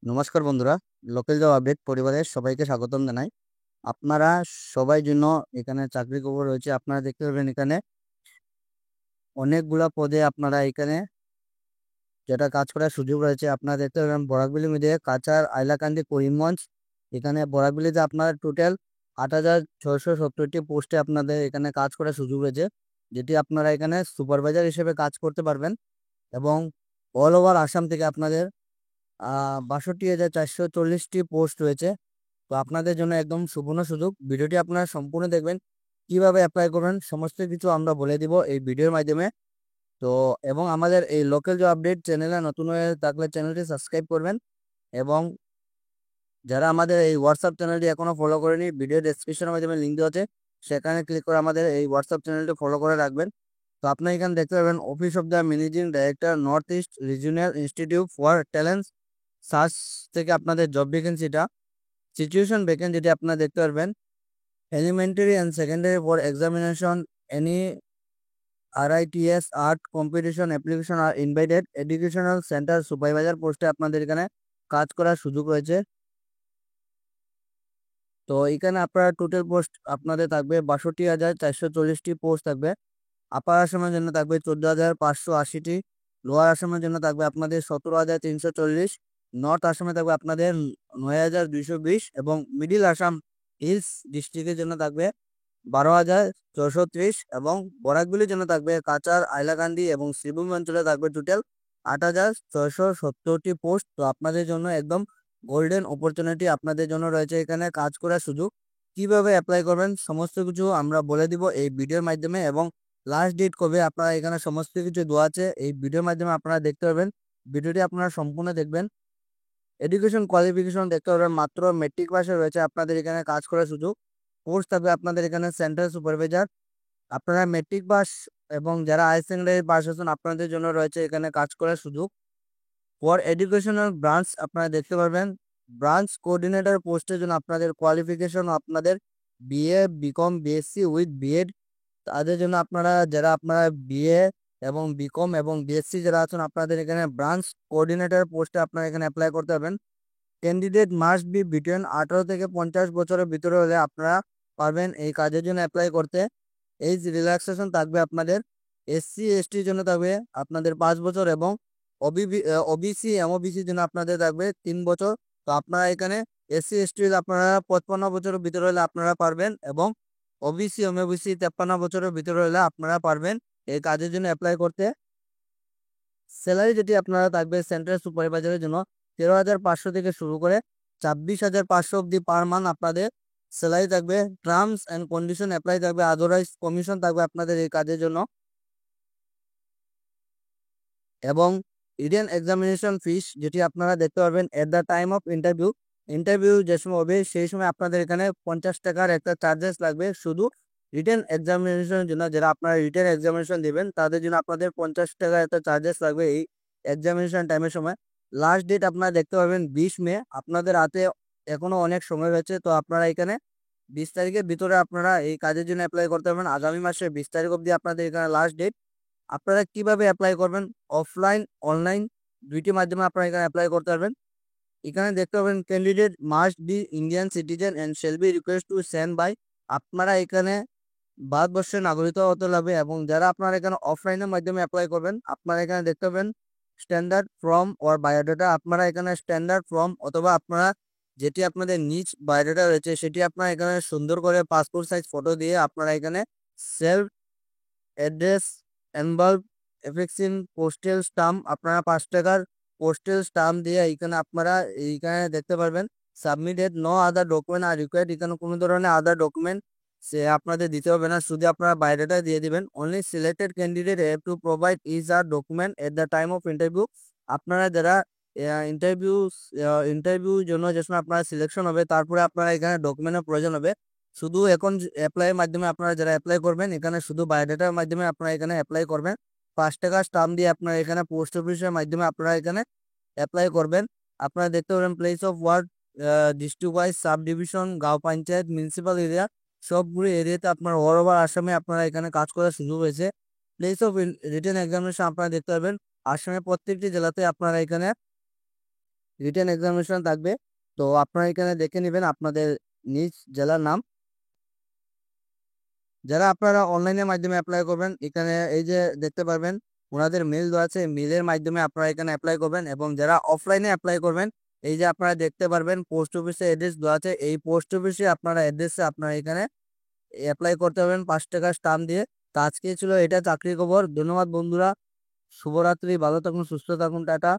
নমস্কার বন্ধুরা, local job update পরিবারের সবাইকে স্বাগতম জানাই। আপনারা সবাই জন্য এখানে চাকরি খবর রয়েছে। আপনারা দেখতে পাবেন এখানে অনেকগুলা পদে আপনারা এখানে যেটা কাজ করার সুযোগ রয়েছে। আপনারা দেখতে পাবেন বরাকবিলি মিডিয়া কাচার আইলাকান্দি করিমগঞ্জ। এখানে বরাকবিলিতে আপনার টোটাল ৮,৬৭০টি পোস্টে আপনাদের এখানে কাজ করার সুযোগ রয়েছে, যেটি আপনারা এখানে সুপারভাইজার হিসেবে কাজ করতে পারবেন। এবং অল ওভার আসাম থেকে আপনাদের ৬২,৪৪০টি পোস্ট রয়েছে। তো আপনাদের জন্য একদম সুবর্ণ সুযোগ। ভিডিওটি আপনারা সম্পূর্ণ দেখবেন, কিভাবে অ্যাপ্লাই করবেন সমস্ত কিছু আমরা বলে দিব এই ভিডিওর মাধ্যমে। তো এবং আমাদের এই লোকাল জব আপডেট চ্যানেলে নতুন হয়ে থাকলে চ্যানেলটি সাবস্ক্রাইব করবেন। এবং যারা আমাদের এই হোয়াটসঅ্যাপ চ্যানেলটি এখনো ফলো করেনি, ভিডিও ডেসক্রিপশনের মাধ্যমে লিঙ্ক দেওয়া আছে, সেখানে ক্লিক করে আমাদের এই হোয়াটসঅ্যাপ চ্যানেলটি ফলো করে রাখবেন। তো আপনি এখানে দেখতে পাবেন office of the managing director north east regional institute for talent search থেকে আপনাদের জব ভ্যাকেন্সিটা সিচুয়েশন ভ্যাকেন্সি যেটি আপনারা দেখতে পারবেন। Elementary and secondary for examination any RITS art competition application are invited educational centre supervisor পোস্টে আপনাদের এখানে কাজ করার সুযোগ রয়েছে। তো এখানে আপনারা টোটাল পোস্ট আপনাদের থাকবে ৬২,৪৪০টি পোস্ট থাকবে। আপার আসামের জন্য থাকবে ১৪,৫৮০টি, লোয়ার আসামের জন্য থাকবে আপনাদের ১৭,৩৪০, নর্থ আসামে থাকবে আপনাদের ৯,২২০ এবং মিডিল আসাম হিলস ডিস্ট্রিক্টের জন্য থাকবে ১২,৪৩০ এবং বরাকবিলির জন্য থাকবে কাচার আইলাকান্দি এবং শ্রীভূমি অঞ্চলে থাকবে টোটাল ৮,৬৭০টি পোস্ট। তো আপনাদের জন্য একদম গোল্ডেন অপরচুনিটি আপনাদের জন্য রয়েছে এখানে কাজ করার সুযোগ। কিভাবে অ্যাপ্লাই করবেন সমস্ত কিছু আমরা বলে দিব এই ভিডিওর মাধ্যমে, এবং লাস্ট ডেট কবে আপনারা এখানে সমস্ত কিছু দেওয়া আছে এই ভিডিওর মাধ্যমে আপনারা দেখতে পারবেন। ভিডিওটি আপনারা সম্পূর্ণ দেখবেন। এডুকেশন কোয়ালিফিকেশন দেখতে পারবেন মাত্র মেট্রিক পাসে রয়েছে আপনাদের এখানে কাজ করার সুযোগ। পোস্ট থাকবে আপনাদের এখানে সেন্ট্রাল সুপারভাইজার। আপনারা মেট্রিক পাস এবং যারা হায়ার সেকেন্ডারি পাস আছেন আপনাদের জন্য রয়েছে এখানে কাজ করার সুযোগ। ফর এডুকেশনাল ব্রাঞ্চ আপনারা দেখতে পারবেন ব্রাঞ্চ কোঅর্ডিনেটর পোস্টের জন্য আপনাদের কোয়ালিফিকেশন আপনাদের BA BCom BSc with B Ed. তাদের জন্য আপনারা BA এবং BCom এবং BSc যারা আছেন আপনাদের এখানে ব্রাঞ্চ কোঅর্ডিনেটর পোস্টে আপনারা এখানে অ্যাপ্লাই করতে পারবেন। ক্যান্ডিডেট মাস্ট বি বিটুইন 18 থেকে 50 বছরের ভিতরে হলে আপনারা পারবেন এই কাজের জন্য অ্যাপ্লাই করতে। এজ রিল্যাক্সেশন থাকবে আপনাদের SC STর জন্য থাকবে আপনাদের 5 বছর এবং OBC MOBCর জন্য আপনাদের থাকবে 3 বছর। তো আপনারা এখানে SC ST আপনারা 55 বছরের ভিতরে হলে আপনারা পারবেন এবং OBC MOBC 53 বছরের ভিতরে হলে আপনারা পারবেন এই কাজের জন্য অ্যাপ্লাই করতে। স্যালারি যেটি আপনারা থাকবে সেন্ট্রাল সুপারভাইজারের জন্য 13,500 থেকে শুরু করে 26,500 অব্দি পার মান্থ আপনাদের স্যালারি থাকবে। টার্মস অ্যান্ড কন্ডিশন অ্যাপ্লাই থাকবে, আদারওয়াইজ কমিশন থাকবে আপনাদের এই কাজের জন্য। এবং রিটেন এক্সামিনেশন ফিস যেটি আপনারা দেখতে পারবেন এট the time of interview. Interview যে সময় হবে সেই সময় আপনাদের এখানে 50 টাকার একটা চার্জেস লাগবে শুধু রিটেন এক্সামিনেশনের জন্য। যারা আপনারা রিটেন এক্সামিনেশন দেবেন তাদের জন্য আপনাদের 50 টাকার একটা চার্জেস লাগবে এই এক্সামিনেশন টাইমের সময়। লাস্ট ডেট আপনারা দেখতে পাবেন 20 মে। আপনাদের হাতে এখনো অনেক সময় রয়েছে, তো আপনারা এখানে 20 তারিখের ভিতরে আপনারা এই কাজের জন্য অ্যাপ্লাই করতে পারবেন। আগামী মাসের 20 তারিখ অবধি আপনাদের এখানে লাস্ট ডেট। আপনারা কিভাবে অ্যাপ্লাই করবেন, অফলাইন অনলাইন দুইটি মাধ্যমে আপনারা এখানে অ্যাপ্লাই করতে পারবেন। এখানে দেখতে পাবেন candidate must be Indian citizen and shall be request to send by. আপনারা এখানে ভারতবর্ষের নাগরিকত্ব হতে হবে। এবং যারা আপনারা এখানে অফলাইনের মাধ্যমে অ্যাপ্লাই করবেন আপনারা এখানে দেখতে পাবেন স্ট্যান্ডার্ড ফর্ম ওর বায়োডাটা। আপনারা এখানে স্ট্যান্ডার্ড ফর্ম অথবা আপনারা যেটি আপনাদের নিজ বায়োডাটা রয়েছে সেটি আপনারা এখানে সুন্দর করে পাসপোর্ট সাইজ ফটো দিয়ে আপনারা এখানে self address envelope এফেক্সিন postal stump আপনারা 5 টাকার পোস্টাল স্টাম্প দিয়ে এখানে আপনারা এইখানে দেখতে পারবেন submitted. No other document are required. এখানে কোনো ধরনের আদার ডকুমেন্ট সে আপনাদের দিতে হবে না, শুধু আপনারা বায়োডাটা দিয়ে দিবেন। Only selected candidate have to provide is are document at the time of interview. আপনারা যারা ইন্টারভিউ ইন্টারভিউ জন্য যে সময় আপনারা সিলেকশন হবে তারপরে আপনারা এখানে ডকুমেন্টের প্রয়োজন হবে। শুধু এখন অ্যাপ্লাইয়ের মাধ্যমে আপনারা যারা অ্যাপ্লাই করবেন এখানে শুধু বায়োডাটার মাধ্যমে আপনারা এখানে অ্যাপ্লাই করবেন। 5 টাকা স্টাম্প দিয়ে আপনারা এখানে পোস্ট অফিসের মাধ্যমে আপনারা এখানে অ্যাপ্লাই করবেন। আপনারা দেখতে পাবেন place of work district wise sub division গাঁও পঞ্চায়েত মিউনিসিপাল এরিয়া সবগুলো এরিয়াতে আপনার অল ওভার আসামে আপনারা এখানে কাজ করার সুযোগ হয়েছে। প্লেস অফ রিটেন এক্সামিনেশন আপনারা দেখতে পাবেন আসামের প্রত্যেকটি জেলাতে আপনারা এখানে রিটেন এক্সামিনেশন থাকবে। তো আপনারা এখানে দেখে নেবেন আপনাদের নিজ জেলার নাম। যারা আপনারা অনলাইনের মাধ্যমে অ্যাপ্লাই করবেন, এখানে এই যে দেখতে পারবেন ওনাদের মেল দেওয়া আছে, মেলের মাধ্যমে আপনারা এখানে অ্যাপ্লাই করবেন। এবং যারা অফলাইনে অ্যাপ্লাই করবেন, এই যে আপনারা দেখতে পারবেন পোস্ট অফিসে অ্যাড্রেস দেওয়া আছে, এই পোস্ট অফিসে আপনারা অ্যাড্রেসে আপনারা এখানে অ্যাপ্লাই করতে পারবেন 5 টাকা স্টাম্প দিয়ে। তো আজকে ছিল এটা চাকরির খবর। ধন্যবাদ বন্ধুরা, শুভরাত্রি, ভালো থাকুন, সুস্থ থাকুন, টাটা।